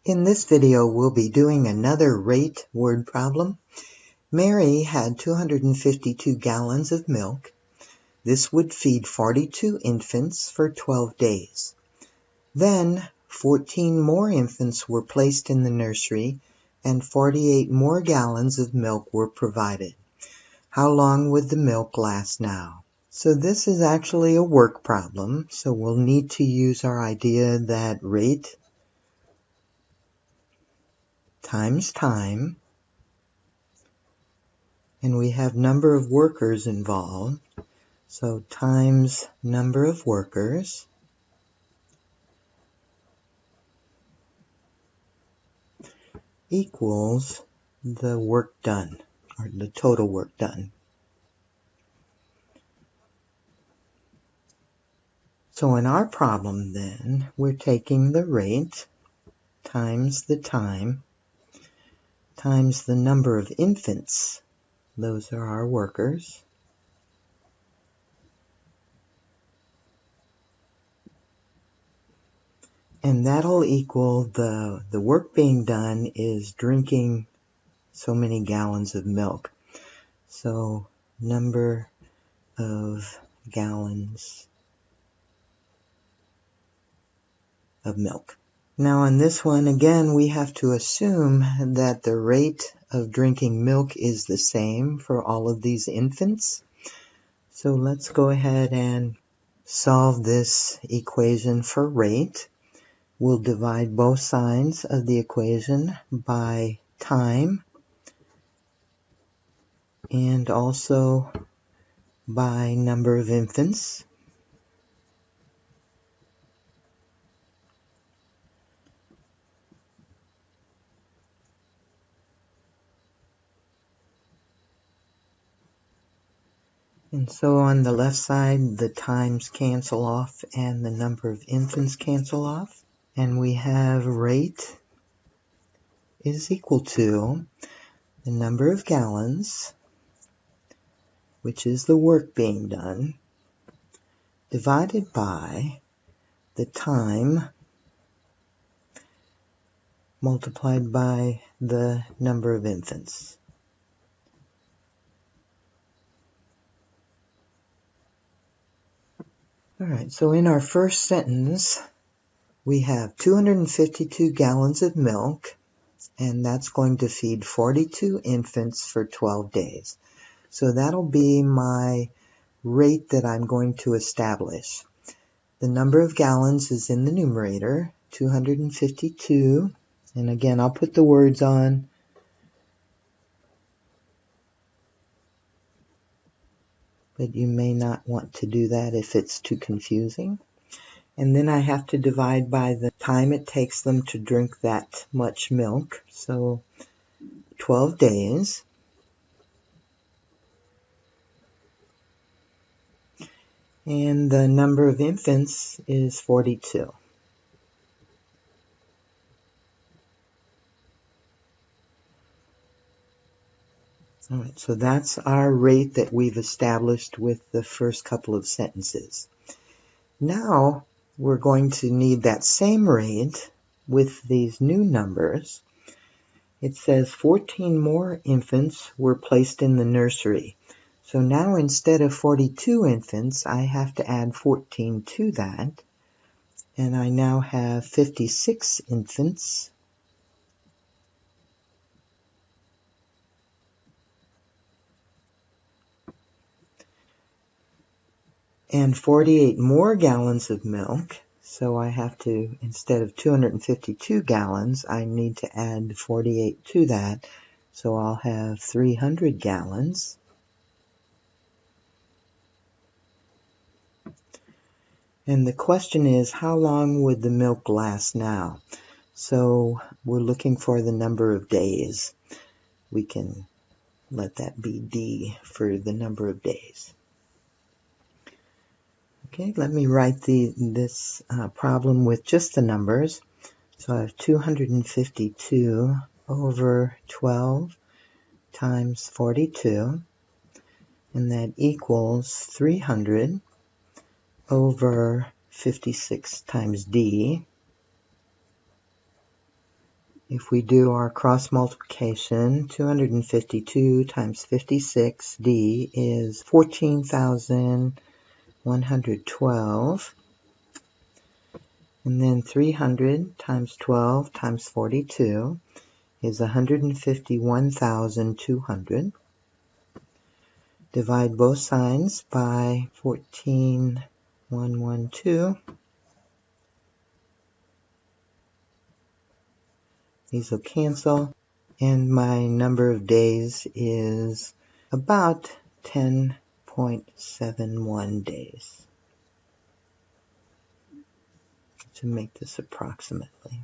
In this video, we'll be doing another rate word problem. Mary had 252 gallons of milk. This would feed 42 infants for 12 days. Then 14 more infants were placed in the nursery and 48 more gallons of milk were provided. How long would the milk last now? So this is actually a work problem, so we'll need to use our idea that rate times time, and we have number of workers involved, so times number of workers equals the work done, or the total work done. So in our problem then, we're taking the rate times the time times the number of infants, those are our workers, and that'll equal the work being done is drinking so many gallons of milk. So number of gallons of milk. Now on this one, again, we have to assume that the rate of drinking milk is the same for all of these infants. So let's go ahead and solve this equation for rate. We'll divide both sides of the equation by time and also by number of infants. And so on the left side, the times cancel off and the number of infants cancel off. And we have rate is equal to the number of gallons, which is the work being done, divided by the time multiplied by the number of infants. Alright, so in our first sentence, we have 252 gallons of milk, and that's going to feed 42 infants for 12 days. So that'll be my rate that I'm going to establish. The number of gallons is in the numerator, 252, and again, I'll put the words on. But you may not want to do that if it's too confusing. And then I have to divide by the time it takes them to drink that much milk. So 12 days. And the number of infants is 42. All right, so that's our rate that we've established with the first couple of sentences. Now we're going to need that same rate with these new numbers. It says 14 more infants were placed in the nursery. So now instead of 42 infants, I have to add 14 to that. And I now have 56 infants. And 48 more gallons of milk. So I have to, instead of 252 gallons, I need to add 48 to that. So I'll have 300 gallons. And the question is, how long would the milk last now? So we're looking for the number of days. We can let that be D for the number of days. Okay, let me write this problem with just the numbers. So I have 252 over 12 times 42, and that equals 300 over 56 times D. If we do our cross multiplication, 252 times 56D is 14,112. And then 300 times 12 times 42 is 151,200. Divide both sides by 14,112. These will cancel, and my number of days is about 10.71 days, to make this approximately.